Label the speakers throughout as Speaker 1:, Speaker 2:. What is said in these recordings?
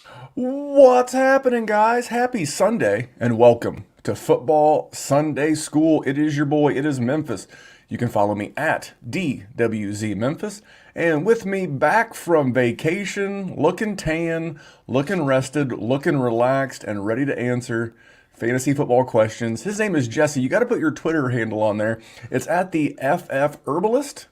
Speaker 1: What's happening, guys? Happy Sunday and welcome to Football Sunday School. It is your boy, it is Memphis. You can follow me at DWZ Memphis. And with me back from vacation, looking tan, looking rested, looking relaxed, and ready to answer fantasy football questions. His name is Jesse. You got to put your Twitter handle on there. It's at the FF Herbalist.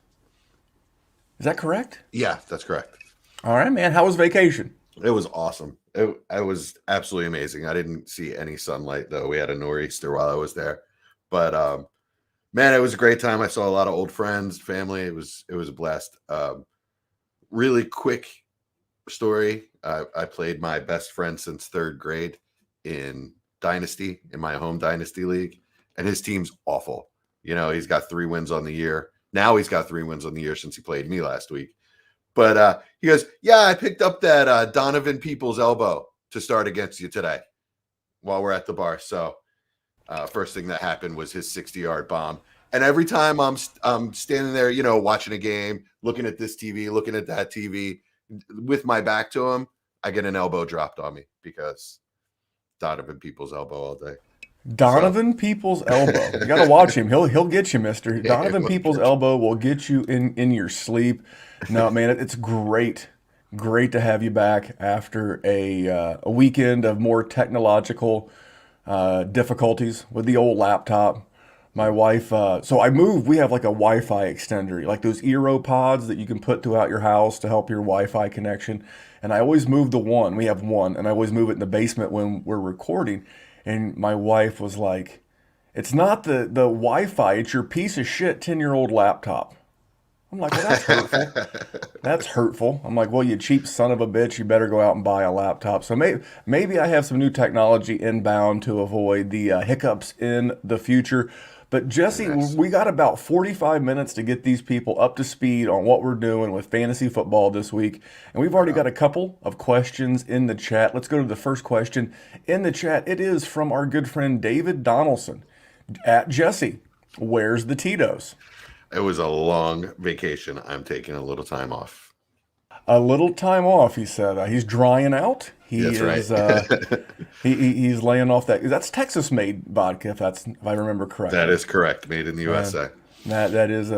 Speaker 1: Is that correct?
Speaker 2: Yeah, that's correct.
Speaker 1: All right, man. How was vacation?
Speaker 2: It was awesome. It was absolutely amazing. I didn't see any sunlight though. We had a nor'easter while I was there, but man, it was a great time. I saw a lot of old friends, family. It was a blast. Really quick story. I played my best friend since third grade in Dynasty in my home Dynasty league, and his team's awful. He's got 3 wins on the year. Now he's got 3 wins on the year since he played me last week. But he goes, yeah, I picked up that Donovan Peoples elbow to start against you today while we're at the bar. So first thing that happened was his 60-yard bomb. And every time I'm standing there, watching a game, looking at this TV, looking at that TV, with my back to him, I get an elbow dropped on me because Donovan Peoples elbow all day. So
Speaker 1: Donovan Peoples' elbow. You got to watch him. He'll get you, Mister. Donovan Peoples' elbow will get you in your sleep. No, man, it's great to have you back after a weekend of more technological difficulties with the old laptop. My wife, so I moved. We have like a Wi-Fi extender, like those Eero pods that you can put throughout your house to help your Wi-Fi connection. And I always move the one. We have one, and I always move it in the basement when we're recording. And my wife was like, "It's not the Wi-Fi. It's your piece of shit 10-year-old laptop." I'm like, "Well, that's hurtful. That's hurtful." I'm like, "Well, you cheap son of a bitch, you better go out and buy a laptop." So maybe I have some new technology inbound to avoid the hiccups in the future. But
Speaker 2: very
Speaker 1: Jesse,
Speaker 2: nice.
Speaker 1: we got about 45 minutes to get these people up to speed on what we're doing with fantasy football this week. And we've already
Speaker 2: Right
Speaker 1: got a couple of questions in the chat. Let's go to the first question in the chat. It is from our good friend David Donaldson at Jesse. Where's the Tito's?
Speaker 2: It was a long vacation. I'm taking a little time off.
Speaker 1: A little time off, he said. He's drying out. He
Speaker 2: That's right.
Speaker 1: is he's laying off that's Texas made vodka if I remember
Speaker 2: That
Speaker 1: correctly.
Speaker 2: is correct. Made in the
Speaker 1: And
Speaker 2: USA.
Speaker 1: that is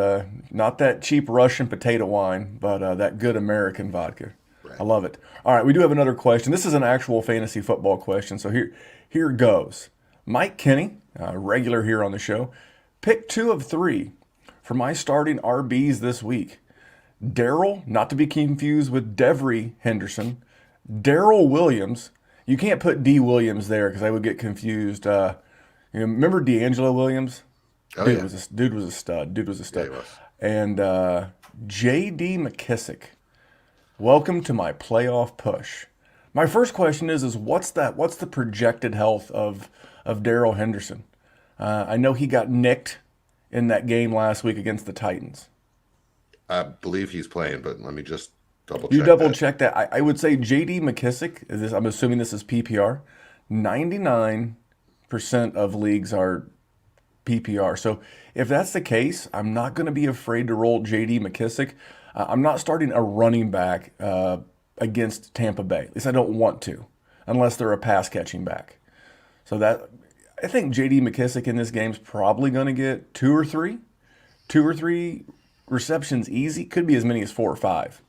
Speaker 1: not that cheap Russian potato wine, but that good American vodka. I
Speaker 2: Right.
Speaker 1: love it. All right, we do have another question. This is an actual fantasy football question. So here goes. Mike Kenny, regular here on the show, pick two of three for my starting RBs this week. Daryl, not to be confused with Devery Henderson. Daryl Williams. You can't put D Williams there because I would get confused. Remember D'Angelo Williams?
Speaker 2: Oh yeah.
Speaker 1: Dude was a stud. Dude was a
Speaker 2: Yeah,
Speaker 1: stud.
Speaker 2: he was.
Speaker 1: And J.D. McKissick. Welcome to my playoff push. My first question is what's that? What's the projected health of Daryl Henderson? I know he got nicked in that game last week against the Titans.
Speaker 2: I believe he's playing, but let me just double
Speaker 1: You
Speaker 2: check
Speaker 1: double
Speaker 2: that.
Speaker 1: check that. I would say J.D. McKissick is this. I'm assuming this is PPR. 99% of leagues are PPR. So if that's the case, I'm not going to be afraid to roll J.D. McKissick. I'm not starting a running back against Tampa Bay. At least I don't want to, unless they're a pass catching back. So that I think J.D. McKissick in this game is probably going to get two or three receptions easy. Could be as many as four or five.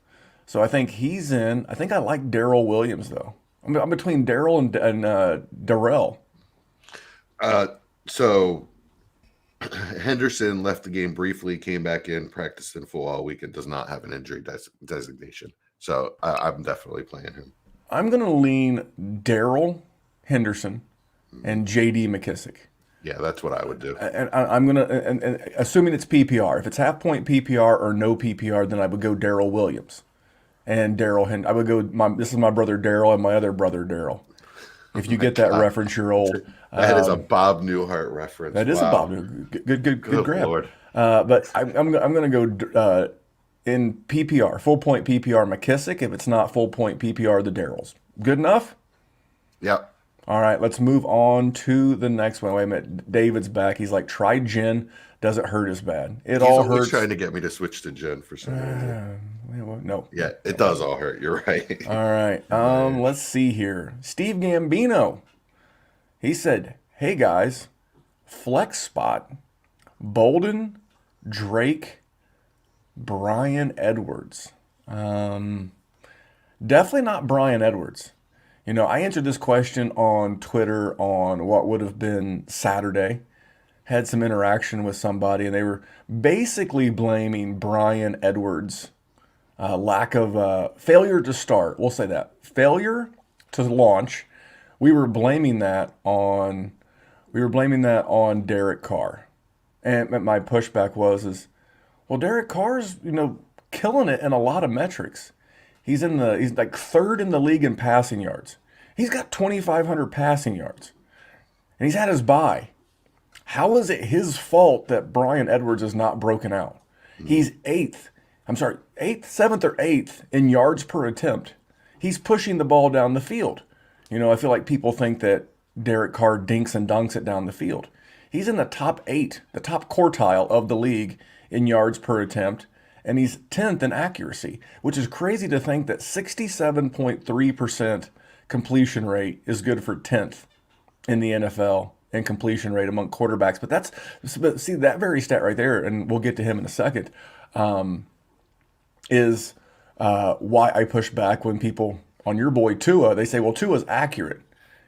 Speaker 1: So I think he's in. I think I like Daryl Williams though. I'm between Daryl and Darrell.
Speaker 2: Uh, so Henderson left the game briefly, came back in, practiced in full all week, and does not have an injury designation. So I'm definitely playing him.
Speaker 1: I'm going to lean Daryl Henderson and J.D. McKissick.
Speaker 2: Yeah, that's what I would do.
Speaker 1: And I'm going to, and assuming it's PPR, if it's half point PPR or no PPR, then I would go Daryl Williams and I would go, this is my brother Daryl and my other brother Daryl.
Speaker 2: Oh
Speaker 1: If you
Speaker 2: my
Speaker 1: get that
Speaker 2: God.
Speaker 1: reference, you're old.
Speaker 2: That is a Bob Newhart reference.
Speaker 1: That is a
Speaker 2: Wow.
Speaker 1: Bob. Good
Speaker 2: Good
Speaker 1: grab.
Speaker 2: Lord.
Speaker 1: But I'm going to go in PPR, full point PPR McKissick. If it's not full point PPR, the Daryls. Good enough?
Speaker 2: Yep.
Speaker 1: All right, let's move on to the next one. Wait a minute. David's back. He's like, try gin. Doesn't hurt as bad. It
Speaker 2: He's
Speaker 1: all
Speaker 2: always
Speaker 1: hurts.
Speaker 2: trying to get me to switch to gin for some reason.
Speaker 1: No.
Speaker 2: Yeah, it does all hurt. You're right.
Speaker 1: All right.
Speaker 2: Right.
Speaker 1: Let's see here. Steve Gambino. He said, "Hey guys, flex spot, Bolden, Drake, Brian Edwards. Definitely not Brian Edwards. I answered this question on Twitter on what would have been Saturday. Had some interaction with somebody, and they were basically blaming Brian Edwards' lack of failure to start. We'll say that failure to launch. We were blaming that on Derek Carr, and my pushback was, well, Derek Carr's killing it in a lot of metrics. He's like third in the league in passing yards. He's got 2,500 passing yards, and he's had his bye. How is it his fault that Brian Edwards is not broken out? He's eighth. I'm sorry, seventh or eighth in yards per attempt. He's pushing the ball down the field. I feel like people think that Derek Carr dinks and dunks it down the field. He's in the top 8, the top quartile of the league in yards per attempt, and he's 10th in accuracy, which is crazy to think that 67.3% completion rate is good for 10th in the NFL in completion rate among quarterbacks. But see, that very stat right there, and we'll get to him in a second, is why I push back when people on your boy Tua, they say, well, Tua's accurate.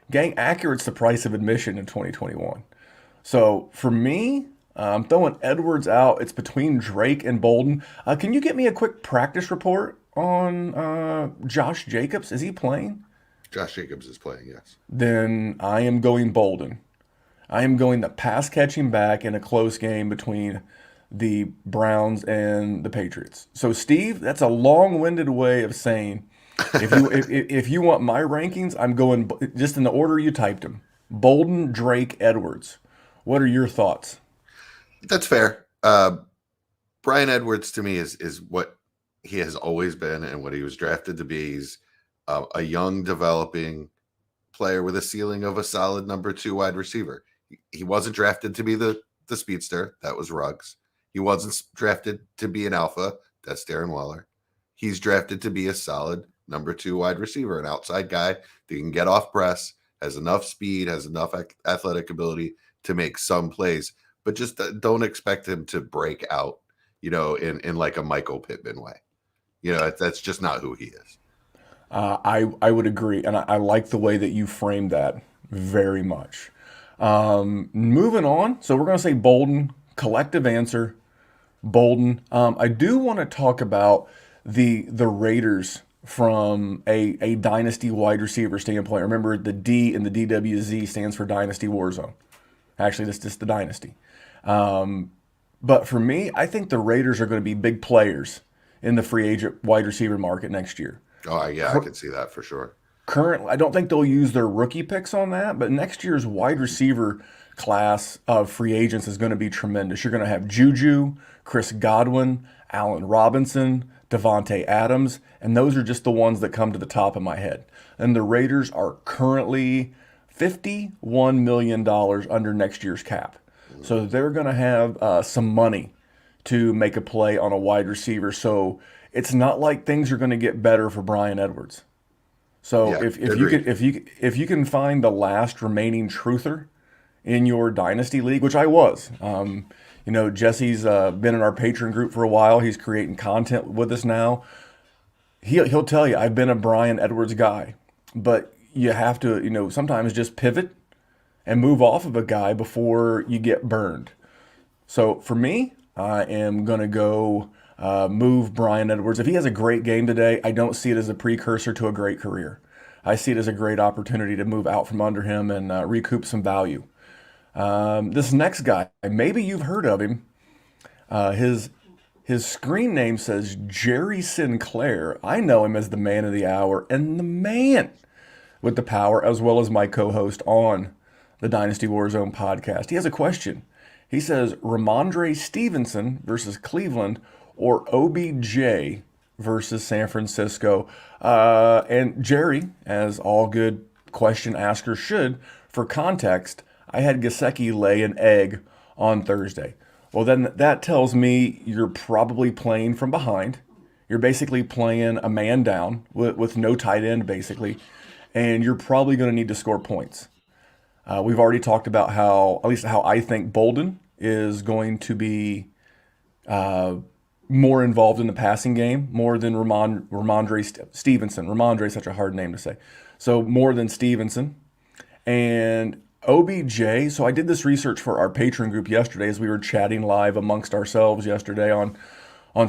Speaker 1: Gang, accurate's the price of admission in 2021. So for me, I'm throwing Edwards out. It's between Drake and Bolden. Can you get me a quick practice report on Josh Jacobs? Is he playing?
Speaker 2: Josh Jacobs is playing, yes.
Speaker 1: Then I am going Bolden. I am going the pass catching back in a close game between the Browns and the Patriots. So Steve, that's a long-winded way of saying if you want my rankings, I'm going just in the order you typed them. Bolden, Drake, Edwards. What are your thoughts?
Speaker 2: That's fair. Brian Edwards to me is what he has always been and what he was drafted to be. He's a young, developing player with a ceiling of a solid number 2 wide receiver. He wasn't drafted to be the speedster. That was Ruggs. He wasn't drafted to be an alpha. That's Darren Waller. He's drafted to be a solid number 2 wide receiver, an outside guy that can get off press, has enough speed, has enough athletic ability to make some plays, but just don't expect him to break out, in like a Michael Pittman way. That's just not who he is.
Speaker 1: I would agree, and I like the way that you framed that very much. Moving on, so we're going to say Bolden, collective answer, Bolden. I do want to talk about the Raiders from a dynasty wide receiver standpoint. Remember, the D in the DWZ stands for Dynasty Warzone. Actually, that's just the dynasty. But for me, I think the Raiders are going to be big players in the free agent wide receiver market next year.
Speaker 2: Oh, yeah, I can see that for sure.
Speaker 1: Currently, I don't think they'll use their rookie picks on that, but next year's wide receiver class of free agents is going to be tremendous. You're going to have Juju, Chris Godwin, Allen Robinson, Devontae Adams, and those are just the ones that come to the top of my head. And the Raiders are currently $51 million under next year's cap. So they're going to have some money to make a play on a wide receiver. So it's not like things are going to get better for Brian Edwards. So
Speaker 2: Yeah,
Speaker 1: if you can find the last remaining truther in your dynasty league, which I was, Jesse's been in our Patreon group for a while. He's creating content with us now. He'll tell you I've been a Brian Edwards guy, but you have to sometimes just pivot and move off of a guy before you get burned. So for me, I am gonna go move Brian Edwards. If he has a great game today, I don't see it as a precursor to a great career. I see it as a great opportunity to move out from under him and recoup some value. This next guy, maybe you've heard of him. His screen name says Jerry Sinclair. I know him as the man of the hour and the man with the power, as well as my co-host on the Dynasty Warzone podcast. He has a question. He says, Ramondre Stevenson versus Cleveland or OBJ versus San Francisco. And Jerry, as all good question asker should. For context, I had Gasecki lay an egg on Thursday. Well, then that tells me you're probably playing from behind. You're basically playing a man down with no tight end, basically, and you're probably going to need to score points. We've already talked about how, at least how I think Bolden is going to be more involved in the passing game, more than Ramondre Stevenson. Ramondre is such a hard name to say. So more than Stevenson. And OBJ, so I did this research for our Patreon group yesterday as we were chatting live amongst ourselves yesterday on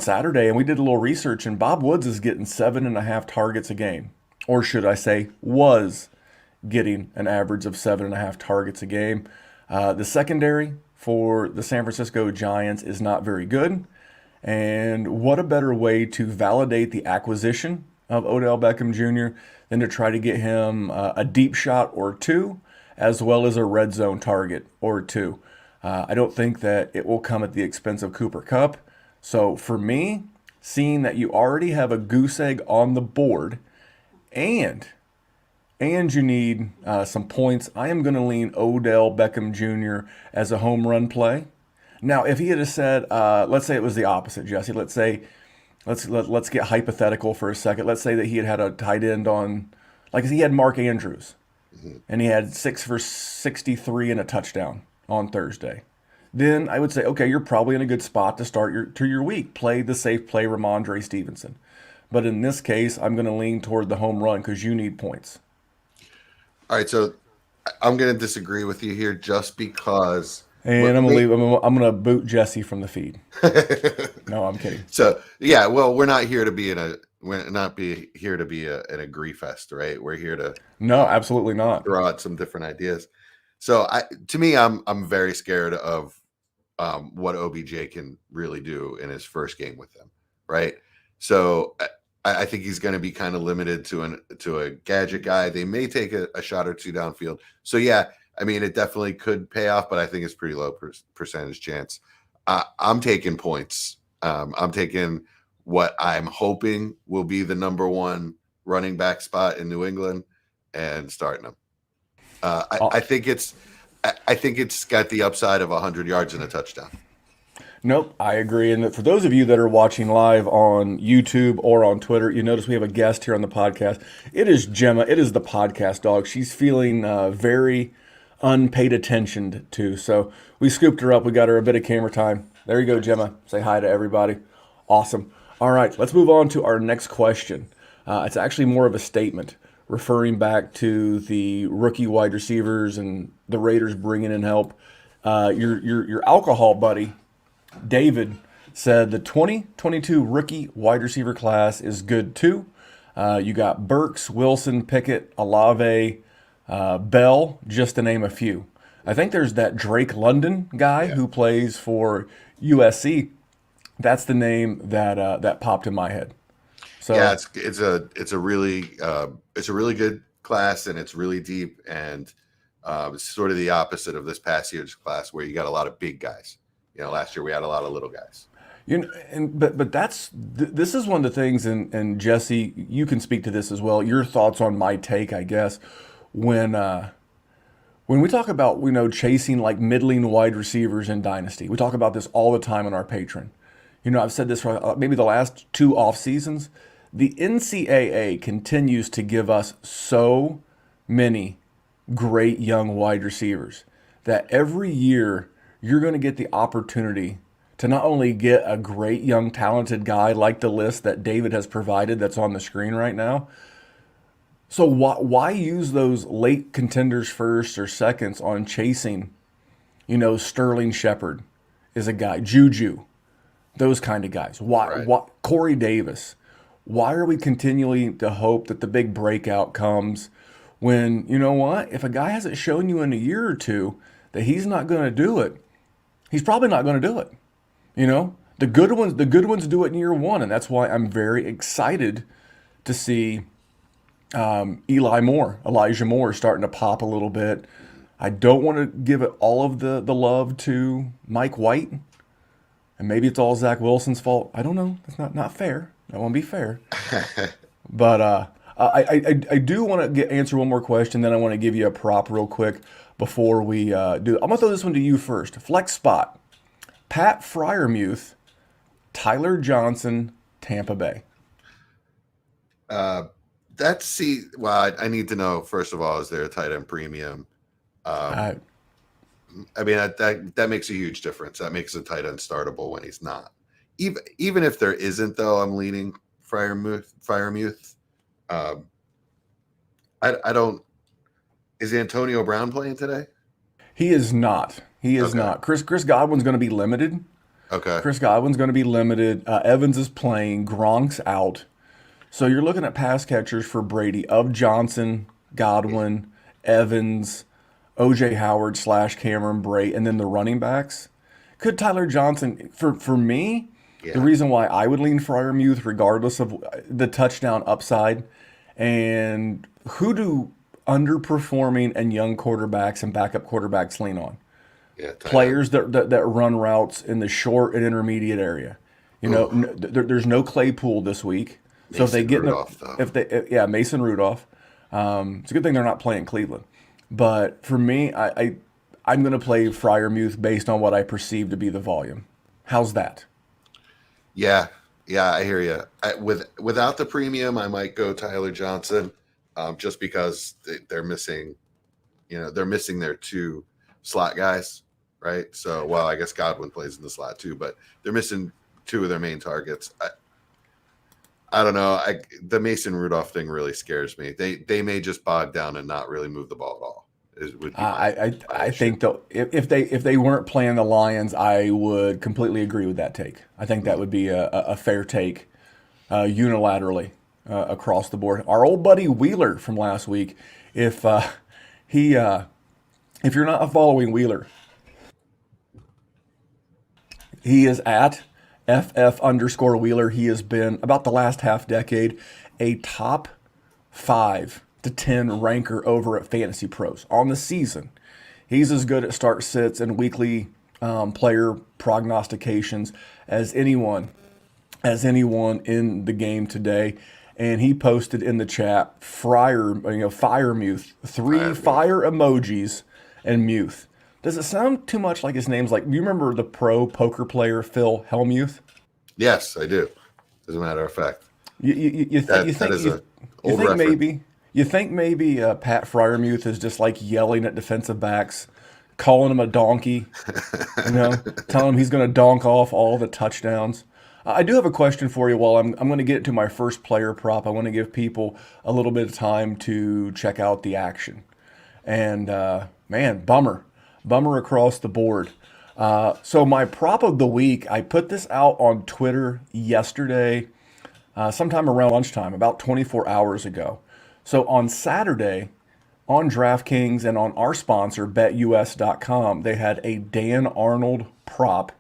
Speaker 1: Saturday, and we did a little research, and Bob Woods is getting 7.5 targets a game. Or should I say, was getting an average of 7.5 targets a game. The secondary for the San Francisco Giants is not very good. And what a better way to validate the acquisition of Odell Beckham Jr. than to try to get him a deep shot or two, as well as a red zone target or two. I don't think that it will come at the expense of Cooper Kupp. So for me, seeing that you already have a goose egg on the board and you need some points, I am going to lean Odell Beckham Jr. as a home run play. Now, if he had said, let's say it was the opposite, Jesse. Let's get hypothetical for a second. Let's say that he had a tight end on, like he had Mark Andrews, and he had 6 for 63 and a touchdown on Thursday. Then I would say, okay, you're probably in a good spot to start your week. Play the safe play, Ramondre Stevenson. But in this case, I'm going to lean toward the home run because you need points.
Speaker 2: All right, so I'm going to disagree with you here just because.
Speaker 1: And I'm gonna boot Jesse from the feed. No, I'm kidding.
Speaker 2: So yeah, well, we're not here to be an agree fest, right? We're here to
Speaker 1: no, absolutely not.
Speaker 2: Throw out some different ideas. So I'm very scared of what OBJ can really do in his first game with them, right? So I think he's going to be kind of limited to a gadget guy. They may take a shot or two downfield. So yeah. I mean, it definitely could pay off, but I think it's pretty low percentage chance. I'm taking points. I'm taking what I'm hoping will be the number one running back spot in New England and starting them. I think it's got the upside of 100 yards and a touchdown.
Speaker 1: Nope, I agree. And for those of you that are watching live on YouTube or on Twitter, you notice we have a guest here on the podcast. It is Gemma. It is the podcast dog. She's feeling very unpaid attention to. So we scooped her up. We got her a bit of camera time. There you go, Gemma. Say hi to everybody. Awesome. All right, let's move on to our next question. It's actually more of a statement referring back to the rookie wide receivers and the Raiders bringing in help. Your alcohol buddy, David, said the 2022 rookie wide receiver class is good too. You got Burks, Wilson, Pickett, Olave, Bell, just to name a few. I think there's that Drake London guy who plays for USC. That's the name that popped in my head. So
Speaker 2: yeah, it's a really good class, and it's really deep, and it's sort of the opposite of this past year's class where you got a lot of big guys. Last year we had a lot of little guys.
Speaker 1: But this is one of the things, and Jesse, you can speak to this as well. Your thoughts on my take, I guess. When we talk about chasing like middling wide receivers in Dynasty, we talk about this all the time on our Patreon. I've said this for maybe the last 2 off seasons. The NCAA continues to give us so many great young wide receivers that every year you're going to get the opportunity to not only get a great young talented guy like the list that David has provided that's on the screen right now. So why use those late contenders first or seconds on chasing, Sterling Shepard is a guy, Juju, those kind of guys. Why Corey Davis? Why are we continually to hope that the big breakout comes when, if a guy hasn't shown you in a year or two that he's not going to do it, he's probably not going to do it. The good ones do it in year one, and that's why I'm very excited to see Elijah Moore starting to pop a little bit. I don't want to give it all of the love to Mike White, and maybe it's all Zach Wilson's fault. I don't know. That's not fair. I want to be fair. But I do want to answer one more question, then I want to give you a prop real quick before we do. I'm gonna throw this one to you first. Flex spot: Pat Fryermuth, Tyler Johnson, Tampa Bay.
Speaker 2: Uh, that's see. Well, I need to know first of all, is there a tight end premium? Um,
Speaker 1: Uh,
Speaker 2: I mean that makes a huge difference. That makes a tight end startable when he's not. Even if there isn't, though, I'm leaning Fryermuth. Fryermuth. Um, I don't. Is Antonio Brown playing today?
Speaker 1: he is not. He is
Speaker 2: Okay.
Speaker 1: not. Chris Godwin's going to be limited.
Speaker 2: Okay.
Speaker 1: Chris Godwin's going to be limited. Evans is playing. Gronk's out. So you're looking at pass catchers for Brady of Johnson, Godwin, Evans, OJ Howard slash Cameron Bray, and then the running backs. Could Tyler Johnson, for me, the
Speaker 2: Yeah.
Speaker 1: reason why I would lean Fryermuth, regardless of the touchdown upside, and who do underperforming and young quarterbacks and backup quarterbacks lean on?
Speaker 2: Yeah. Tight end.
Speaker 1: Players that run routes in the short and intermediate area. You know,
Speaker 2: Ooh,
Speaker 1: there's no Claypool this week, so if they
Speaker 2: Mason
Speaker 1: get in a,
Speaker 2: Rudolph though.
Speaker 1: if they yeah Mason Rudolph, it's a good thing they're not playing Cleveland. But for me, I'm going to play Fryermuth based on what I perceive to be the volume. How's that?
Speaker 2: Yeah. Yeah. I hear you. Without the premium, I might go Tyler Johnson, just because they're missing. They're missing their two slot guys, right? So, well, I guess Godwin plays in the slot too, but they're missing two of their main targets. I don't know. The Mason Rudolph thing really scares me. They may just bog down and not really move the ball at all. Would be my
Speaker 1: I
Speaker 2: issue.
Speaker 1: think though if they weren't playing the Lions, I would completely agree with that take. I think that would be a fair take, unilaterally, across the board. Our old buddy Wheeler from last week, if he if you're not following Wheeler, he is at FF underscore Wheeler. He has been about the last half decade a top 5 to 10 ranker over at Fantasy Pros on the season. He's as good at start sits and weekly player prognostications as anyone in the game today. And he posted in the chat fire muth, three
Speaker 2: Fire me.
Speaker 1: fire emojis and muth. Does it sound too much like his name's like? Do you remember the pro poker player Phil Hellmuth?
Speaker 2: Yes, I do. As a matter of fact, that is a
Speaker 1: You
Speaker 2: old
Speaker 1: think
Speaker 2: reference.
Speaker 1: maybe Pat Fryermuth is just like yelling at defensive backs, calling him a donkey, you know, telling him he's going to donk off all the touchdowns. I do have a question for you. While I'm going to get to my first player prop, I want to give people a little bit of time to check out the action. And man, bummer across the board. So my prop of the week, I put this out on Twitter yesterday, sometime around lunchtime, about 24 hours ago. So on Saturday, on DraftKings and on our sponsor, BetUS.com, they had a Dan Arnold prop.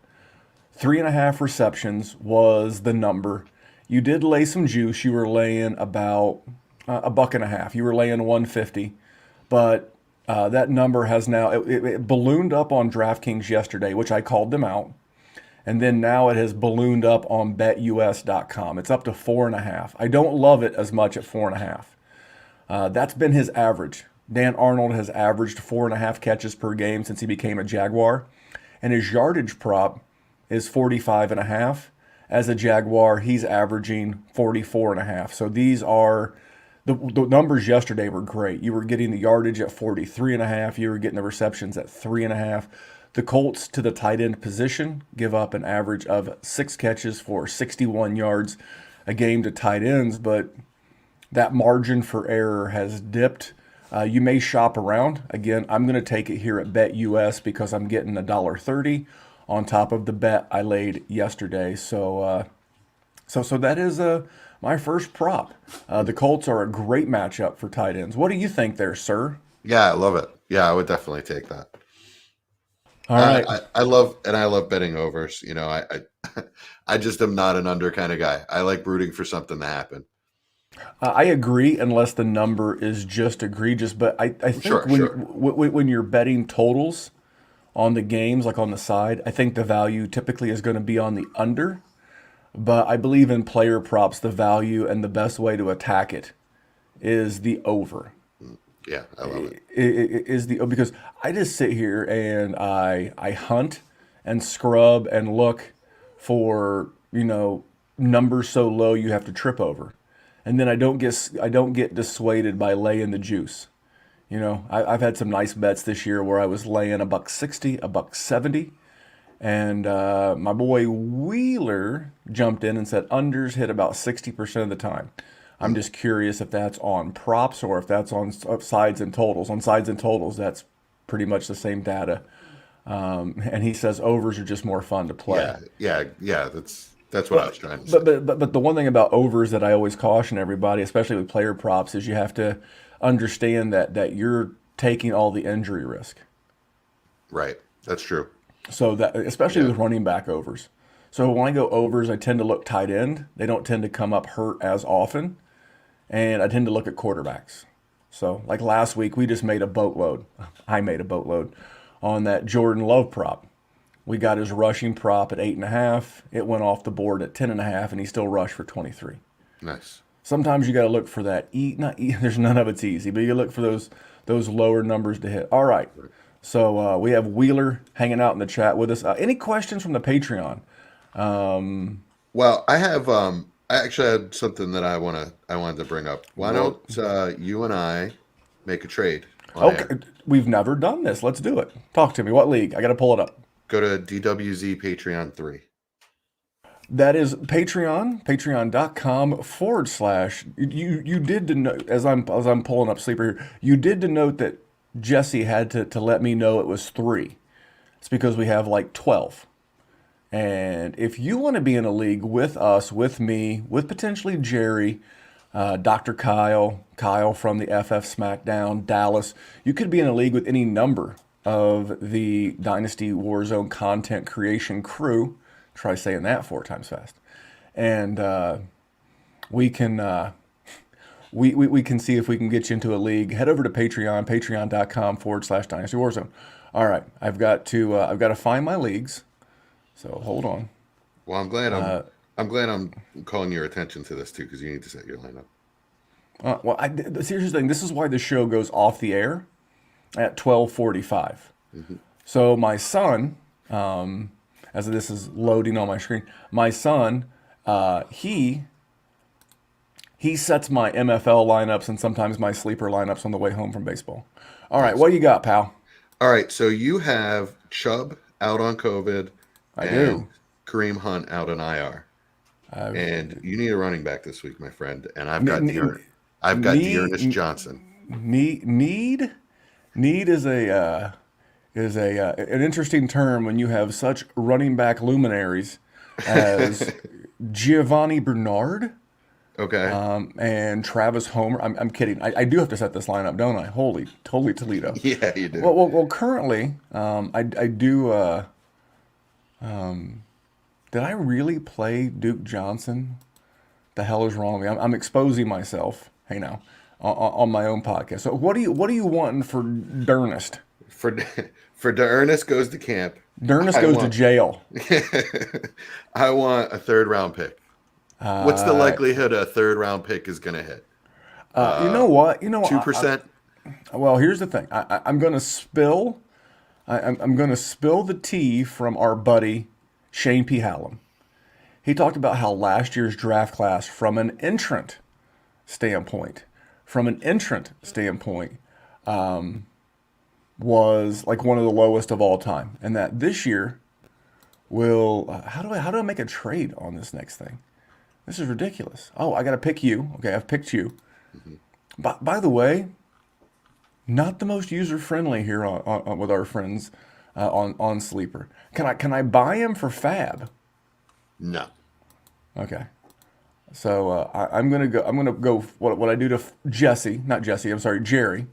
Speaker 1: 3.5 receptions was the number. You did lay some juice. You were laying about a buck and a half. You were laying 150, but that number has now it ballooned up on DraftKings yesterday, which I called them out, and then now it has ballooned up on BetUS.com. It's up to 4.5. I don't love it as much at 4.5. That's been his average. Dan Arnold has averaged 4.5 catches per game since he became a Jaguar, and his yardage prop is 45.5. As a Jaguar, he's averaging 44.5. So these are the numbers yesterday were great. You were getting the yardage at 43.5. You were getting the receptions at 3.5. The Colts to the tight end position give up an average of 6 catches for 61 yards a game to tight ends, but that margin for error has dipped. You may shop around. Again, I'm going to take it here at BetUS because I'm getting $1.30 on top of the bet I laid yesterday. So that is my first prop. The Colts are a great matchup for tight ends. What do you think there, sir?
Speaker 2: Yeah, I love it. Yeah, I would definitely take that.
Speaker 1: All right.
Speaker 2: I love betting overs. I just am not an under kind of guy. I like rooting for something to happen.
Speaker 1: I agree, unless the number is just egregious. But I think
Speaker 2: Sure, sure.
Speaker 1: when you're betting totals on the games, like on the side, I think the value typically is going to be on the under. But I believe in player props, the value and the best way to attack it is the over.
Speaker 2: Yeah, I love it.
Speaker 1: Is the because I just sit here and I hunt and scrub and look for numbers so low you have to trip over, and then I don't get dissuaded by laying the juice. I've had some nice bets this year where I was laying a buck 60, a buck 70, and my boy Wheeler jumped in and said unders hit about 60% of the time. I'm
Speaker 2: Mm,
Speaker 1: just curious if that's on props or if that's on sides and totals. On sides and totals, that's pretty much the same data. And he says overs are just more fun to play.
Speaker 2: yeah, yeah. That's what I
Speaker 1: Well,
Speaker 2: was trying to say.
Speaker 1: but the one thing about overs that I always caution everybody, especially with player props, is you have to understand that you're taking all the injury risk.
Speaker 2: Right. That's true.
Speaker 1: So that especially
Speaker 2: Yeah.
Speaker 1: with running back overs. So when I go overs, I tend to look tight end. They don't tend to come up hurt as often, and I tend to look at quarterbacks. So like last week, we just made a boatload. I made a boatload on that Jordan Love prop. We got his rushing prop at 8.5. It went off the board at 10.5, and he still rushed for 23.
Speaker 2: Nice.
Speaker 1: Sometimes you got to look for that. Not there's none of it's easy, but you look for those lower numbers to hit. All right. So we have Wheeler hanging out in the chat with us. Any questions from the Patreon?
Speaker 2: Well, I actually had something that I wanted to bring up. Why
Speaker 1: Well,
Speaker 2: don't you and I make a trade on air?
Speaker 1: okay. We've never done this. Let's do it. Talk to me. What league? I got to pull it up.
Speaker 2: Go to DWZ Patreon 3.
Speaker 1: That is Patreon, patreon.com/. You did denote, as I'm pulling up Sleeper here, you did denote that Jesse had to let me know it was 3. It's because we have like 12. And if you want to be in a league with us, with me, with potentially Jerry, Dr. Kyle from the FF SmackDown, Dallas, you could be in a league with any number of the Dynasty Warzone content creation crew. Try saying that 4 times fast. And we can we can see if we can get you into a league. Head over to Patreon, patreon.com/Dynasty Warzone. All right, I've got to find my leagues. So hold on.
Speaker 2: Well, I'm glad I'm calling your attention to this too, because you need to set your lineup.
Speaker 1: Well, here's the thing. This is why the show goes off the air at 12:45.
Speaker 2: Hmm.
Speaker 1: So my son, as this is loading on my screen, my son, he sets my MFL lineups and sometimes my sleeper lineups on the way home from baseball. All right,
Speaker 2: Nice.
Speaker 1: what do you got, pal?
Speaker 2: All right, so you have Chubb out on COVID
Speaker 1: I
Speaker 2: and
Speaker 1: do.
Speaker 2: Kareem Hunt out on IR,
Speaker 1: I've
Speaker 2: and you need a running back this week, my friend. And
Speaker 1: need
Speaker 2: I've got Dearness
Speaker 1: need
Speaker 2: Johnson.
Speaker 1: need is an interesting term when you have such running back luminaries as Giovanni Bernard
Speaker 2: Okay.
Speaker 1: and Travis Homer. I'm kidding. I do have to set this lineup, don't I? Holy Toledo.
Speaker 2: Yeah, you do.
Speaker 1: Well, currently, I do. Did I really play Duke Johnson? The hell is wrong with me? I'm exposing myself. Hey now, on my own podcast. So what are you wanting for Durnest?
Speaker 2: For for Dearness goes to camp.
Speaker 1: Durnest
Speaker 2: I
Speaker 1: goes to
Speaker 2: want
Speaker 1: jail.
Speaker 2: I want a third round pick. What's the
Speaker 1: Uh,
Speaker 2: likelihood a third round pick is going to hit?
Speaker 1: you know what?
Speaker 2: 2%?
Speaker 1: Well, here's the thing. I'm gonna spill. I'm gonna spill the tea from our buddy Shane P. Hallam. He talked about how last year's draft class, from an entrant standpoint, was like one of the lowest of all time, and that this year will. How do I make a trade on this next thing? This is ridiculous. Oh, I got to pick you. Okay, I've picked you. By the way, not the most user friendly here with our friends on Sleeper. Can I buy him for Fab?
Speaker 2: No.
Speaker 1: Okay. So I'm gonna go. What I do to Jesse, not Jesse. I'm sorry, Jerry.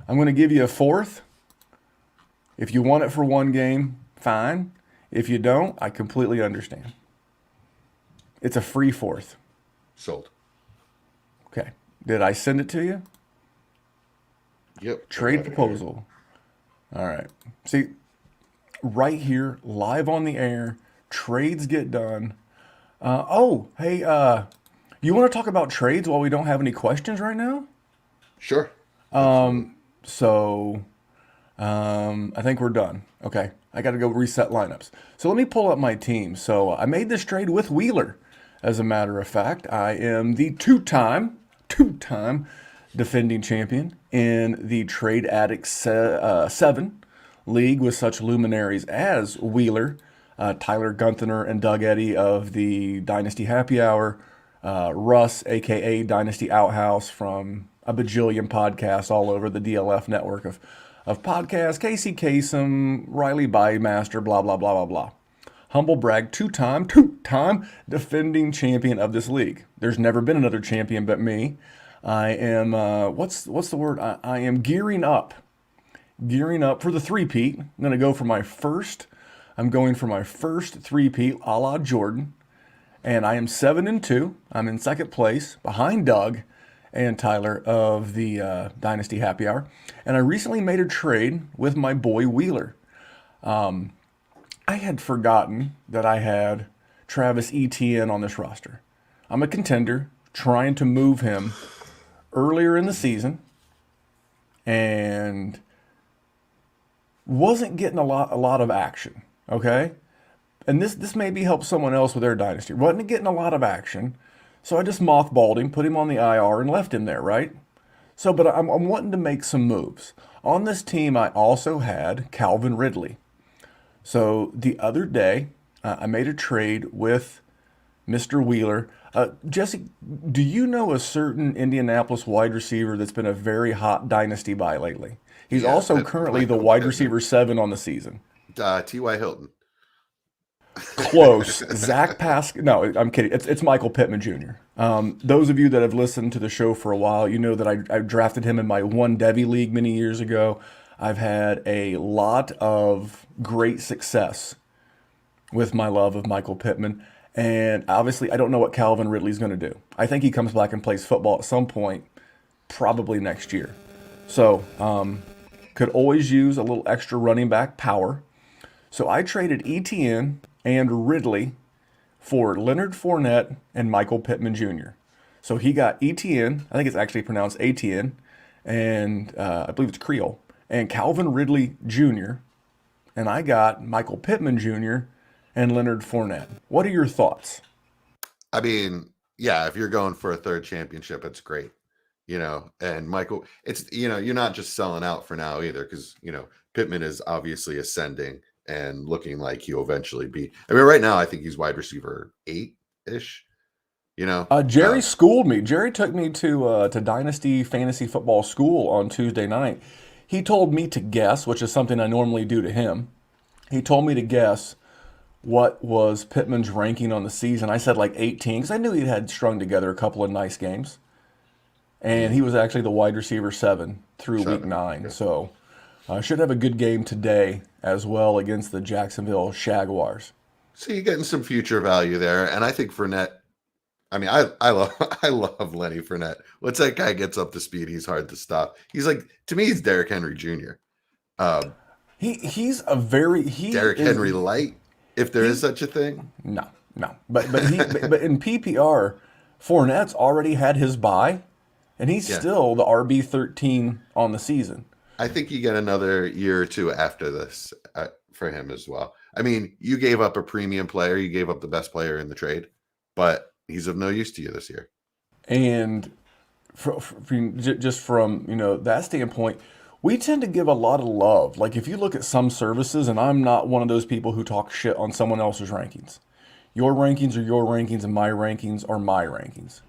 Speaker 1: I'm gonna give you a fourth. If you want it for one game, fine. If you don't, I completely understand. It's a free fourth.
Speaker 2: Sold.
Speaker 1: Okay. Did I send it to you?
Speaker 2: Yep. I
Speaker 1: Trade
Speaker 2: got it here.
Speaker 1: proposal. All right. See, right here, live on the air, trades get done. Hey, you want to talk about trades while we don't have any questions right now?
Speaker 2: Sure. Absolutely.
Speaker 1: So I think we're done. Okay, I got to go reset lineups. So let me pull up my team. So I made this trade with Wheeler. As a matter of fact, I am the two-time defending champion in the Trade Addict 7 league with such luminaries as Wheeler, Tyler Gunther, and Doug Eddy of the Dynasty Happy Hour, Russ, aka Dynasty Outhouse, from a bajillion podcasts all over the DLF network of podcasts, Casey Kasem, Riley Bymaster, blah, blah, blah, blah, blah. Humble brag, two-time defending champion of this league. There's never been another champion but me. I am, what's the word? I am gearing up for the three-peat. I'm going for my first three-peat a la Jordan. And I am 7-2. I'm in second place behind Doug and Tyler of the Dynasty Happy Hour. And I recently made a trade with my boy Wheeler. I had forgotten that I had Travis Etienne on this roster. I'm a contender trying to move him earlier in the season and wasn't getting a lot of action, okay? And this maybe help someone else with their dynasty. Wasn't getting a lot of action. So I just mothballed him, put him on the IR, and left him there, right? So, but I'm wanting to make some moves. On this team, I also had Calvin Ridley. So the other day, I made a trade with Mr. Wheeler. Jesse, do you know a certain Indianapolis wide receiver that's been a very hot dynasty buy lately? He's also currently the wide receiver 7 on the season.
Speaker 2: T.Y. Hilton.
Speaker 1: Close. Zach Pascal. No, I'm kidding. It's Michael Pittman Jr. Those of you that have listened to the show for a while, you know that I drafted him in my one Devy league many years ago. I've had a lot of great success with my love of Michael Pittman. And obviously, I don't know what Calvin Ridley's going to do. I think he comes back and plays football at some point, probably next year. So, could always use a little extra running back power. So I traded Etienne and Ridley for Leonard Fournette and Michael Pittman Jr. So he got Etienne, I think it's actually pronounced Etienne, and I believe it's Creole, and Calvin Ridley Jr., and I got Michael Pittman Jr. and Leonard Fournette. What are your thoughts?
Speaker 2: I mean, yeah, if you're going for a third championship, it's great. And Michael, it's, you're not just selling out for now either, because, Pittman is obviously ascending and looking like he'll eventually be. I mean, right now, I think he's wide receiver 8-ish.
Speaker 1: Jerry schooled me. Jerry took me to Dynasty Fantasy Football School on Tuesday night. He told me to guess, which is something I normally do to him. He told me to guess what was Pittman's ranking on the season. I said like 18, because I knew he had strung together a couple of nice games. And he was actually the wide receiver 7 through week 9. Yeah. So should have a good game today as well against the Jacksonville Jaguars.
Speaker 2: So you're getting some future value there. And I think Fournette, I mean, I love Lenny Fournette. Once that guy gets up to speed, he's hard to stop. He's like, to me, he's Derrick Henry Jr.
Speaker 1: He's a very
Speaker 2: Derrick Henry light, if there is such a thing.
Speaker 1: No. But in PPR, Fournette's already had his bye, and he's still the RB13 on the season.
Speaker 2: I think you get another year or two after this for him as well. I mean, you gave up a premium player, you gave up the best player in the trade, but he's of no use to you this year.
Speaker 1: And just from that standpoint, we tend to give a lot of love. Like if you look at some services, and I'm not one of those people who talk shit on someone else's rankings. Your rankings are your rankings, and my rankings are my rankings.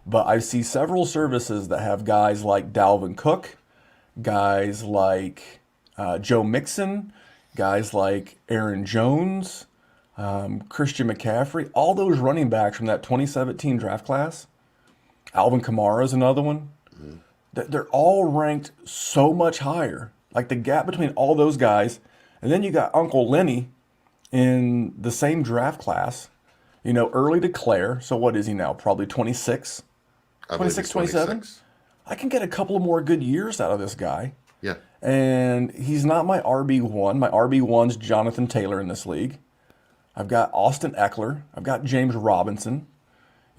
Speaker 1: But I see several services that have guys like Dalvin Cook, guys like Joe Mixon, guys like Aaron Jones, Christian McCaffrey, all those running backs from that 2017 draft class. Alvin Kamara is another one. Mm-hmm. They're all ranked so much higher. Like the gap between all those guys, and then you got Uncle Lenny in the same draft class, early declare. So what is he now? Probably 26, 26, 27? I can get a couple of more good years out of this guy.
Speaker 2: Yeah.
Speaker 1: And he's not my RB1. My RB1's Jonathan Taylor in this league. I've got Austin Eckler. I've got James Robinson.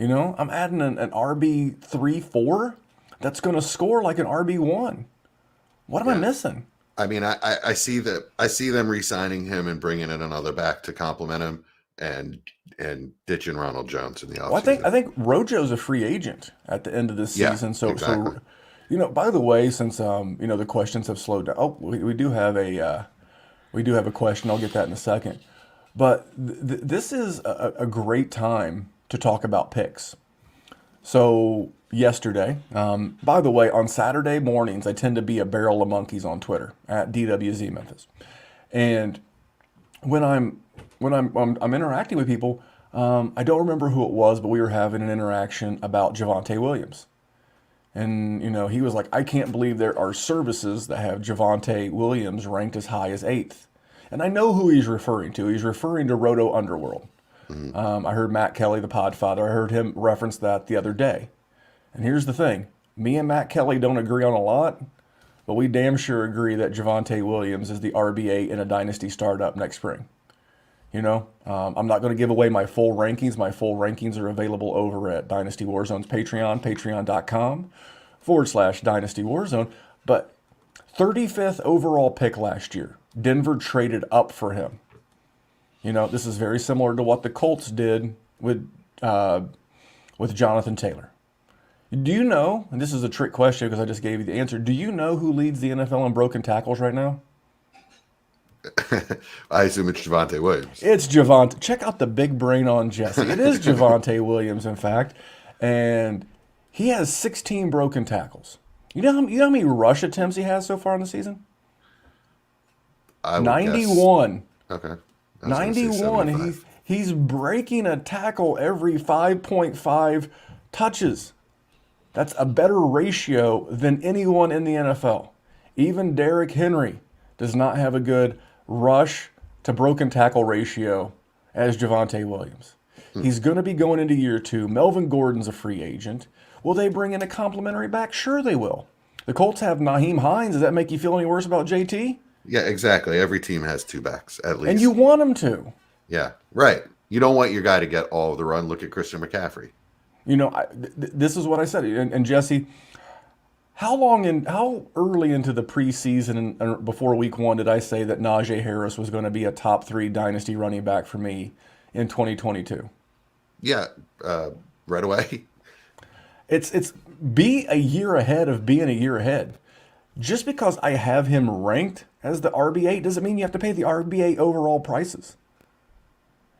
Speaker 1: I'm adding an RB3, 4. that's going to score like an RB1. What am I
Speaker 2: Yeah.
Speaker 1: missing?
Speaker 2: I mean, I see that. I see them re-signing him and bringing in another back to complement him, and ditching Ronald Jones in the
Speaker 1: Well, I
Speaker 2: offseason.
Speaker 1: think Rojo's a free agent at the end of this
Speaker 2: Yeah,
Speaker 1: season.
Speaker 2: exactly.
Speaker 1: By the way, since the questions have slowed down. Oh, we do have a question. I'll get that in a second. But this is a great time to talk about picks. So yesterday, by the way, on Saturday mornings, I tend to be a barrel of monkeys on Twitter at DWZ Memphis, and when I'm interacting with people, I don't remember who it was, but we were having an interaction about Javonte Williams. And, he was like, I can't believe there are services that have Javonte Williams ranked as high as eighth. And I know who he's referring to. He's referring to Roto Underworld.
Speaker 2: Mhm.
Speaker 1: I heard Matt Kelly, the Podfather, I heard him reference that the other day. And here's the thing, me and Matt Kelly don't agree on a lot, but we damn sure agree that Javonte Williams is the RB8 in a dynasty startup next spring. I'm not going to give away my full rankings. My full rankings are available over at Dynasty Warzone's Patreon, patreon.com/Dynasty Warzone. But 35th overall pick last year, Denver traded up for him. This is very similar to what the Colts did with Jonathan Taylor. Do you know, and this is a trick question because I just gave you the answer, do you know who leads the NFL in broken tackles right now?
Speaker 2: I assume it's Javonte Williams.
Speaker 1: It's Javonte. Check out the big brain on Jesse. It is Javonte Williams, in fact. And he has 16 broken tackles. You know how many rush attempts he has so far in the season?
Speaker 2: I would guess.
Speaker 1: 91.
Speaker 2: Okay. I was gonna say
Speaker 1: 91.
Speaker 2: 75.
Speaker 1: He's breaking a tackle every 5.5 touches. That's a better ratio than anyone in the NFL. Even Derrick Henry does not have a good rush to broken tackle ratio as Javonte Williams. He's going to be going into year two. Melvin Gordon's a free agent. Will they bring in a complimentary back? Sure they will. The Colts have Naheem Hines. Does that make you feel any worse about JT?
Speaker 2: Yeah, exactly. Every team has two backs at least.
Speaker 1: And you want them to.
Speaker 2: Yeah, right. You don't want your guy to get all of the run. Look at Christian McCaffrey.
Speaker 1: This is what I said. And Jesse, how early into the preseason and before week one did I say that Najee Harris was going to be a top 3 dynasty running back for me in 2022?
Speaker 2: Yeah, right away.
Speaker 1: It's be a year ahead of being a year ahead. Just because I have him ranked as the RB8 doesn't mean you have to pay the RB8 overall prices.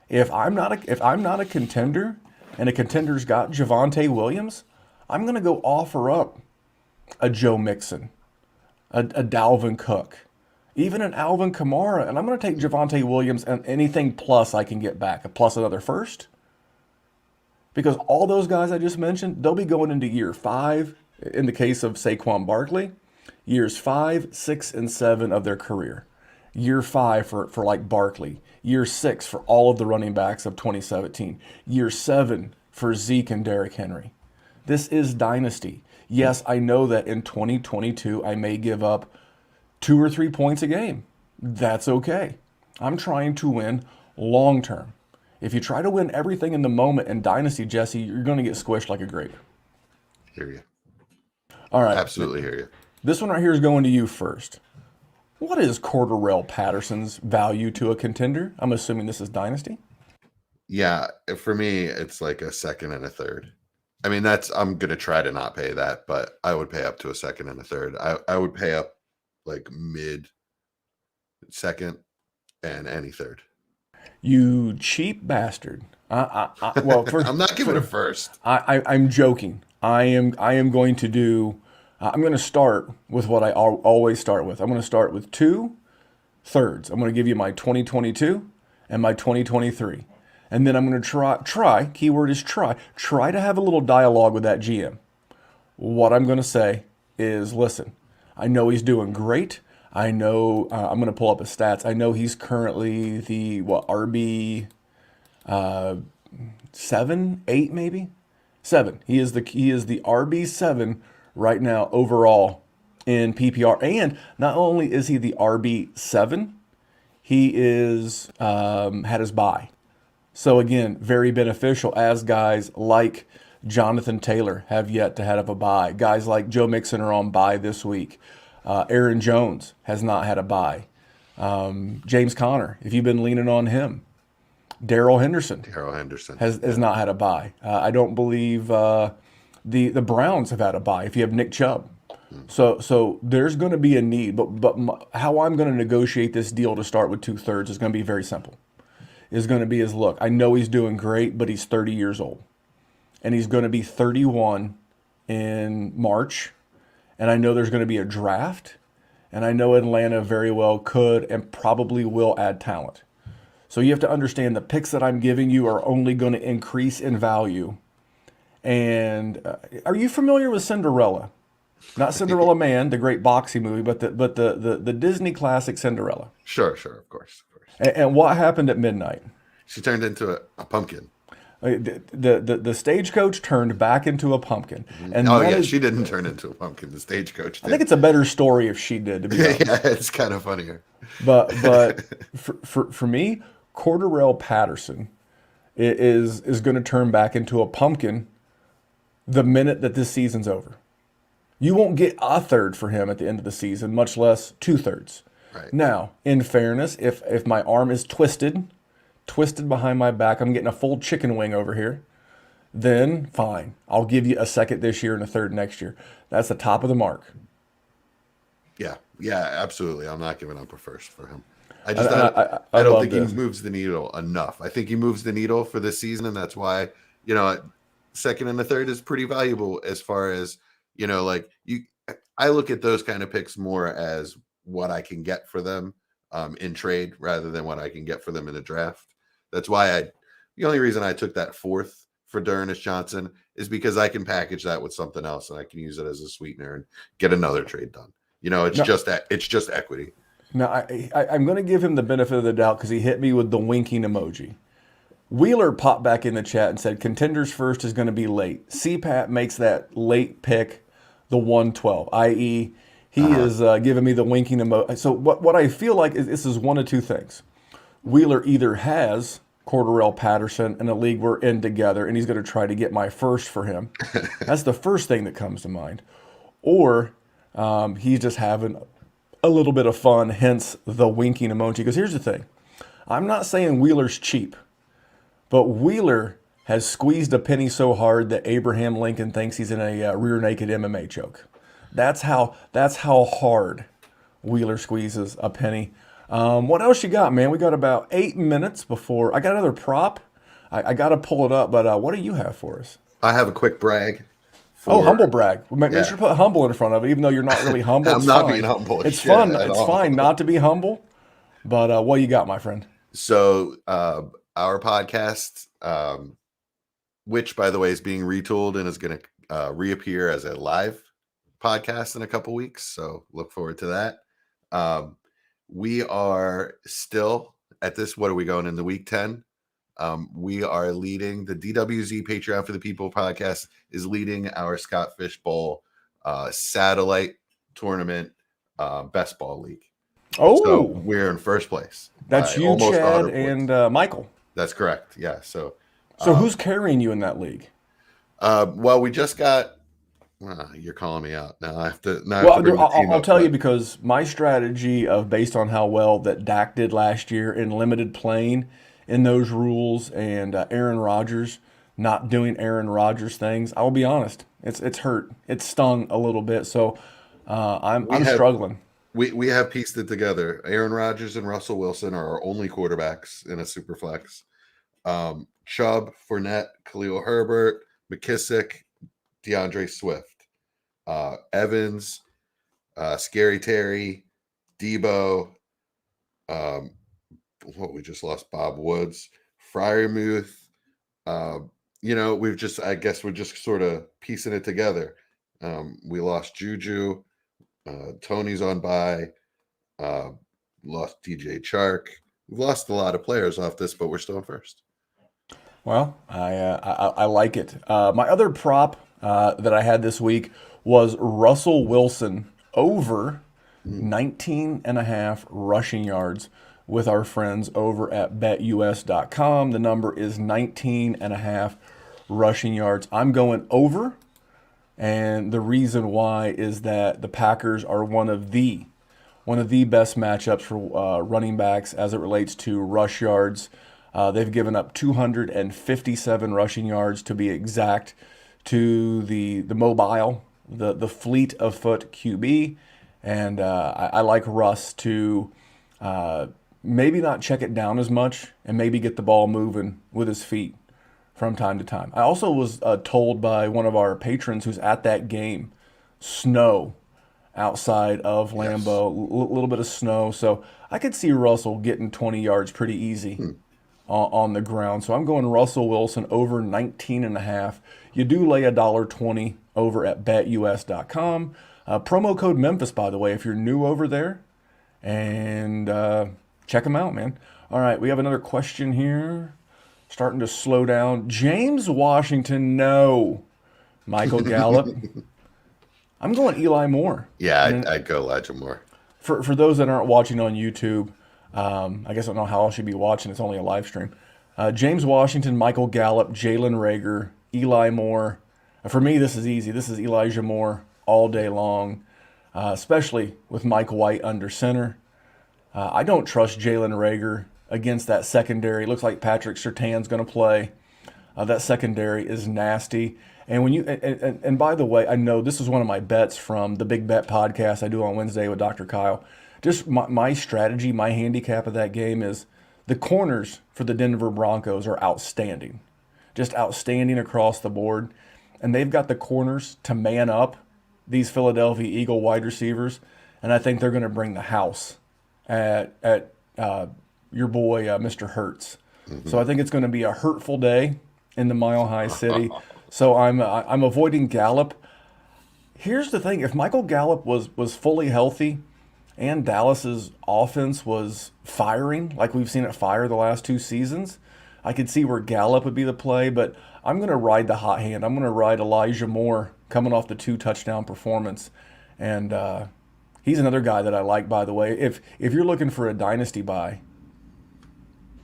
Speaker 1: If I'm not a contender and a contender's got Javonte Williams, I'm going to go offer up a Joe Mixon, a Dalvin Cook, even an Alvin Kamara, and I'm going to take Javonte Williams and anything plus I can get back, plus another first. Because all those guys I just mentioned, they'll be going into year 5, in the case of Saquon Barkley, years 5, 6, and 7 of their career. Year 5 for like Barkley. Year 6 for all of the running backs of 2017. Year 7 for Zeke and Derrick Henry. This is dynasty. Yes, I know that in 2022 I may give up 2 or 3 points a game. That's okay. I'm trying to win long term. If you try to win everything in the moment in dynasty, Jesse, you're going to get squished like a grape.
Speaker 2: Hear you.
Speaker 1: All right.
Speaker 2: Absolutely hear you.
Speaker 1: This one right here is going to you first. What is Cordarrelle Patterson's value to a contender? I'm assuming this is dynasty.
Speaker 2: Yeah, for me, it's like a second and a third. I mean, I'm going to try to not pay that, but I would pay up to a second and a third. I would pay up like mid second and any third.
Speaker 1: You cheap bastard.
Speaker 2: I'm not giving a first.
Speaker 1: I'm joking. I'm going to do. I'm going to start with what I always start with. I'm going to start with 2 thirds. I'm going to give you my 2022 and my 2023. And then I'm going to try, keyword is try to have a little dialogue with that GM. What I'm going to say is, listen, I know he's doing great. I know, I'm going to pull up his stats. I know he's currently the, RB 7, 8 maybe? 7. He is the RB 7 right now overall in PPR. And not only is he the RB 7, he is had his bye. So again, very beneficial as guys like Jonathan Taylor have yet to have a bye. Guys like Joe Mixon are on bye this week. Aaron Jones has not had a bye. James Conner, if you've been leaning on him. Darrell Henderson
Speaker 2: Harold Henderson.
Speaker 1: has not had a bye. I don't believe the Browns have had a bye if you have Nick Chubb. So there's going to be a need, but how I'm going to negotiate this deal to start with 2/3 is going to be very simple. Is going to be look, I know he's doing great, but he's 30 years old, and he's going to be 31 in March, and I know there's going to be a draft, and I know Atlanta very well could and probably will add talent. So you have to understand the picks that I'm giving you are only going to increase in value. And are you familiar with Cinderella? Not Cinderella Man, the great boxing movie, but the Disney classic Cinderella.
Speaker 2: Sure, of course.
Speaker 1: And what happened at midnight?
Speaker 2: She turned into a pumpkin.
Speaker 1: The stagecoach turned back into a pumpkin. And
Speaker 2: she didn't turn into a pumpkin. The stagecoach did.
Speaker 1: I think it's a better story if she did, to be honest.
Speaker 2: Yeah, it's kind of funnier.
Speaker 1: But for me, Cordarrelle Patterson is going to turn back into a pumpkin the minute that this season's over. You won't get a third for him at the end of the season, much less 2/3.
Speaker 2: Right.
Speaker 1: Now, in fairness, if my arm is twisted behind my back, I'm getting a full chicken wing over here, then fine. I'll give you a second this year and a third next year. That's the top of the mark.
Speaker 2: Yeah, absolutely. I'm not giving up a first for him. I don't think he moves the needle enough. I think he moves the needle for this season, and that's why, second and a third is pretty valuable as far as, I look at those kind of picks more as what I can get for them in trade rather than what I can get for them in a draft. That's why the only reason I took that fourth for D'Ernest Johnson is because I can package that with something else and I can use it as a sweetener and get another trade done. It's just equity.
Speaker 1: Now, I'm going to give him the benefit of the doubt because he hit me with the winking emoji. Wheeler popped back in the chat and said contenders first is going to be late. CPAT makes that late pick the 112, i.e., he is giving me the winking emoji. So what I feel like is this is one of two things. Wheeler either has Cordarrelle Patterson in a league we're in together, and he's going to try to get my first for him. That's the first thing that comes to mind. Or he's just having a little bit of fun, hence the winking emoji. Because here's the thing. I'm not saying Wheeler's cheap, but Wheeler has squeezed a penny so hard that Abraham Lincoln thinks he's in a rear naked MMA choke. That's how hard Wheeler squeezes a penny. What else you got, man? We got about 8 minutes before I got another prop. I got to pull it up, but what do you have for us?
Speaker 2: I have a quick brag.
Speaker 1: Humble brag. Make sure to put humble in front of it, even though you're not really humble.
Speaker 2: I'm not being humble.
Speaker 1: It's fun. It's fine not to be humble. But what you got, my friend?
Speaker 2: So our podcast, which by the way is being retooled and is going to reappear as a live podcast in a couple weeks. So look forward to that. We are still at this. What are we going into week 10? We are leading the DWZ Patreon for the People podcast is leading our Scott Fish Bowl satellite tournament best ball league.
Speaker 1: Oh,
Speaker 2: so we're in first place.
Speaker 1: That's you, Chad, and Michael.
Speaker 2: That's correct. Yeah. So
Speaker 1: who's carrying you in that league?
Speaker 2: Well, we just got. You're calling me out now. I have to.
Speaker 1: I'll tell you because my strategy of based on how well that Dak did last year in limited playing in those rules and Aaron Rodgers not doing Aaron Rodgers things. I'll be honest, it's hurt. It's stung a little bit. So I'm struggling.
Speaker 2: We have pieced it together. Aaron Rodgers and Russell Wilson are our only quarterbacks in a super flex. Chubb, Fournette, Khalil Herbert, McKissick, DeAndre Swift, Evans, Scary Terry, Debo. We just lost Bob Woods, Freiermuth. We're just sort of piecing it together. We lost Juju. Tony's on bye. Lost DJ Chark. We've lost a lot of players off this, but we're still in first.
Speaker 1: Well, I like it. My other prop that I had this week was Russell Wilson over 19.5 rushing yards with our friends over at betus.com. The number is 19.5 rushing yards. I'm going over, and the reason why is that the Packers are one of the best matchups for running backs as it relates to rush yards. They've given up 257 rushing yards to be exact to the mobile, the fleet of foot QB, and I like Russ to maybe not check it down as much and maybe get the ball moving with his feet from time to time. I also was told by one of our patrons who's at that game, snow outside of
Speaker 2: Yes.
Speaker 1: Lambeau, a little bit of snow. So I could see Russell getting 20 yards pretty easy
Speaker 2: Hmm.
Speaker 1: on the ground. So I'm going Russell Wilson over 19 and a half. You do lay $1.20 over at betus.com. Promo code Memphis, by the way, if you're new over there. And check them out, man. All right, we have another question here. Starting to slow down. James Washington, no. Michael Gallup. I'm going Eli Moore.
Speaker 2: Yeah,
Speaker 1: And
Speaker 2: I'd go Elijah Moore.
Speaker 1: for those that aren't watching on YouTube, I guess I don't know how else you'd be watching. It's only a live stream. James Washington, Michael Gallup, Jalen Rager, Eli Moore. For me, this is easy. This is Elijah Moore all day long, especially with Mike White under center. I don't trust Jalen Rager against that secondary. It looks like Patrick Surtain's going to play. That secondary is nasty. And when and by the way, I know this is one of my bets from the Big Bet podcast I do on Wednesday with Dr. Kyle. Just my strategy, my handicap of that game is the corners for the Denver Broncos are outstanding, just outstanding across the board, and they've got the corners to man up these Philadelphia Eagle wide receivers, and I think they're going to bring the house at your boy Mr. Hurts.
Speaker 2: Hmm.
Speaker 1: So I think it's going to be a hurtful day in the Mile High City. So I'm avoiding Gallup. Here's the thing: if Michael Gallup was fully healthy, and Dallas's offense was firing like we've seen it fire the last 2 seasons, I could see where Gallup would be the play. But I'm going to ride the hot hand. I'm going to ride Elijah Moore coming off the 2 touchdown performance, and he's another guy that I like. By the way, if you're looking for a dynasty buy,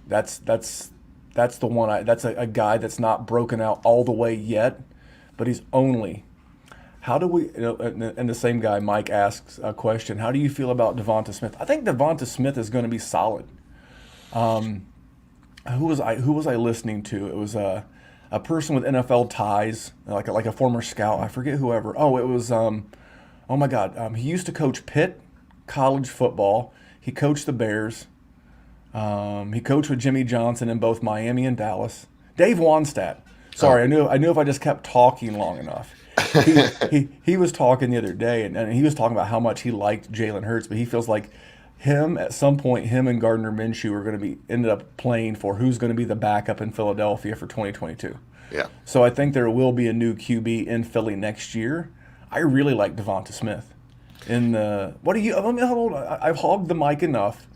Speaker 1: that's the one. That's a guy that's not broken out all the way yet, but he's only. How do we? And the same guy, Mike, asks a question. How do you feel about Devonta Smith? I think Devonta Smith is going to be solid. Who was I listening to? It was a person with NFL ties, like a former scout. I forget whoever. Oh, it was oh my God. He used to coach Pitt college football. He coached the Bears. He coached with Jimmy Johnson in both Miami and Dallas. Dave Wanstatt. Sorry,
Speaker 2: Oh,
Speaker 1: I knew if I just kept talking long enough. He was talking the other day, and he was talking about how much he liked Jalen Hurts, but he feels like him at some point, him and Gardner Minshew are going to be ended up playing for who's going to be the backup in Philadelphia for 2022.
Speaker 2: yeah.
Speaker 1: So I think there will be a new QB in Philly next year. I really like Devonta Smith. In the what do you? Let me hold on. I've hogged the mic enough.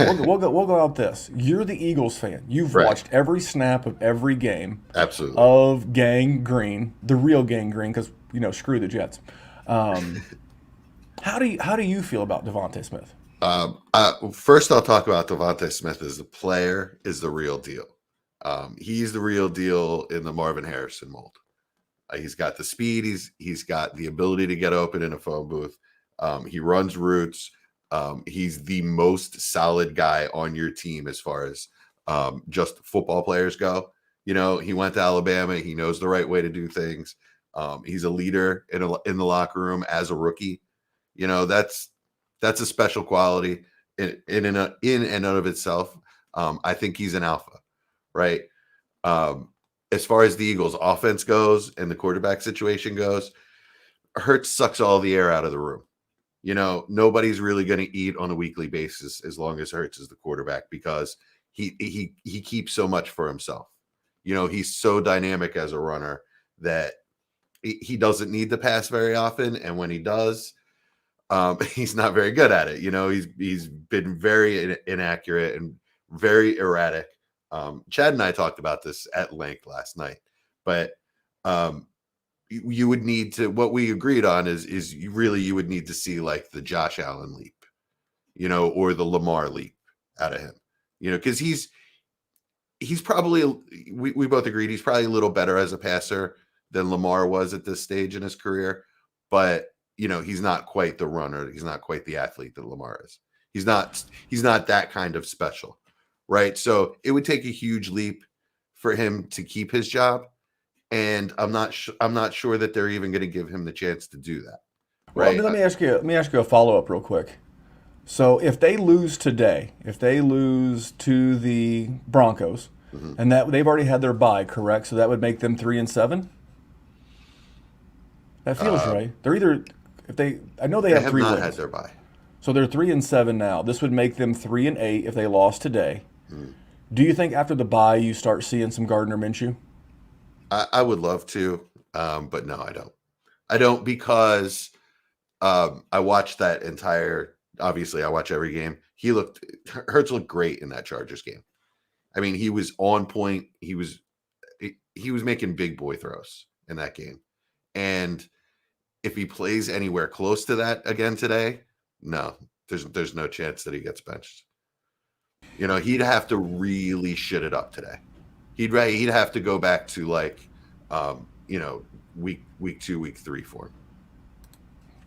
Speaker 1: We'll go out this. You're the Eagles fan. You've
Speaker 2: Right.
Speaker 1: watched every snap of every game
Speaker 2: Absolutely.
Speaker 1: of Gang Green, the real Gang Green, because screw the Jets. Um, how do you feel about Devontae Smith?
Speaker 2: First, I'll talk about Devonta Smith as a player is the real deal. He's the real deal in the Marvin Harrison mold. He's got the speed. He's got the ability to get open in a phone booth. He runs routes. He's the most solid guy on your team as far as just football players go. He went to Alabama. He knows the right way to do things. He's a leader in the locker room as a rookie. That's a special quality in and of itself. I think he's an alpha, right? As far as the Eagles' offense goes and the quarterback situation goes, Hurts sucks all the air out of the room. Nobody's really going to eat on a weekly basis as long as Hurts is the quarterback because he keeps so much for himself. He's so dynamic as a runner that he doesn't need to pass very often, and when he does, he's not very good at it. He's been very inaccurate and very erratic. Chad and I talked about this at length last night, but you would need to. What we agreed on is you would need to see like the Josh Allen leap, or the Lamar leap out of him, because he's probably, we both agreed he's probably a little better as a passer than Lamar was at this stage in his career, but he's not quite the runner. He's not quite the athlete that Lamar is. He's not that kind of special, right? So it would take a huge leap for him to keep his job, and I'm not sure that they're even going to give him the chance to do that,
Speaker 1: Well,
Speaker 2: right?
Speaker 1: let me ask you a follow up real quick. So if they lose today, if they lose to the Broncos, and that they've already had their bye, correct? So that would make them 3-7. That feels right. They're either I know they have
Speaker 2: have
Speaker 1: 3
Speaker 2: not
Speaker 1: wins,
Speaker 2: had their bye.
Speaker 1: so they're 3-7 now. This would make them 3-8 if they lost today. Do you think after the bye you start seeing some Gardner Minshew?
Speaker 2: I would love to, but no, I don't. I don't because I watched that entire. Obviously, I watch every game. Hurts looked great in that Chargers game. I mean, he was on point. He was making big boy throws in that game, and if he plays anywhere close to that again today, no, there's no chance that he gets benched. He'd have to really shit it up today. He'd have to go back to week 2, week 3 for him.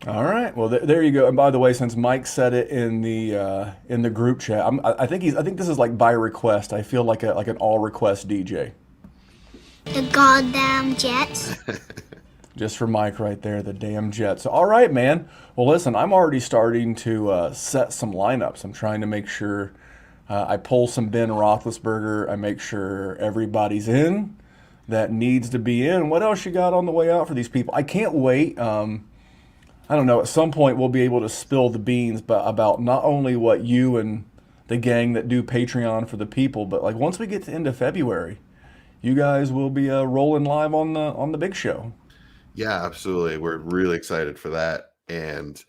Speaker 1: All right. Well, there you go. And by the way, since Mike said it in the group chat, I think this is like by request. I feel like an all request DJ.
Speaker 3: The goddamn Jets.
Speaker 1: Just for Mike right there, the damn Jets. All right, man. Well, listen, I'm already starting to set some lineups. I'm trying to make sure I pull some Ben Roethlisberger. I make sure everybody's in that needs to be in. What else you got on the way out for these people? I can't wait. I don't know. At some point, we'll be able to spill the beans, but about not only what you and the gang that do Patreon for the people, but like once we get to end of February, you guys will be rolling live on the big show.
Speaker 2: Yeah, absolutely. We're really excited for that. And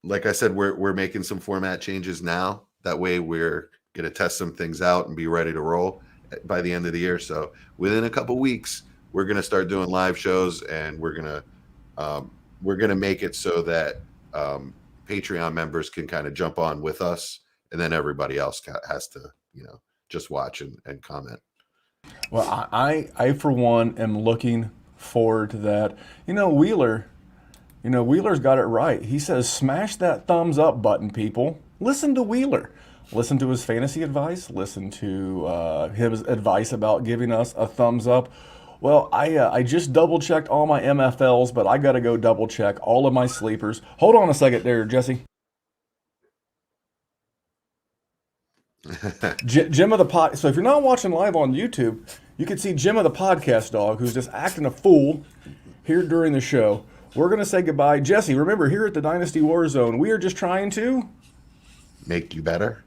Speaker 2: like I said, we're making some format changes now. That way we're going to test some things out and be ready to roll by the end of the year. So within a couple weeks, we're going to start doing live shows, and we're going to make it so that Patreon members can kind of jump on with us, and then everybody else has to, just watch and comment.
Speaker 1: Well, I for one am looking forward to that. Wheeler's got it right. He says, smash that thumbs up button, people. Listen to Wheeler. Listen to his fantasy advice. Listen to his advice about giving us a thumbs up. Well, I just double checked all my MFLs, but I got to go double check all of my sleepers. Hold on a second there, Jesse. Jim of the Pod. So if you're not watching live on YouTube, you can see Jim of the Podcast Dog, who's just acting a fool here during the show. We're going to say goodbye. Jesse, remember, here at the Dynasty Warzone, we are just trying to
Speaker 2: make you better.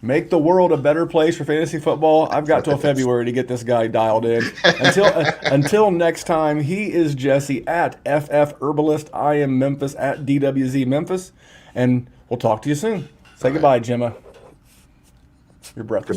Speaker 1: Make the world a better place for fantasy football. I've got till February to get this guy dialed in. Until next time, he is Jesse at FF Herbalist. I am Memphis at DWZ Memphis. And we'll talk to you soon. Say goodbye, Gemma. Your breath.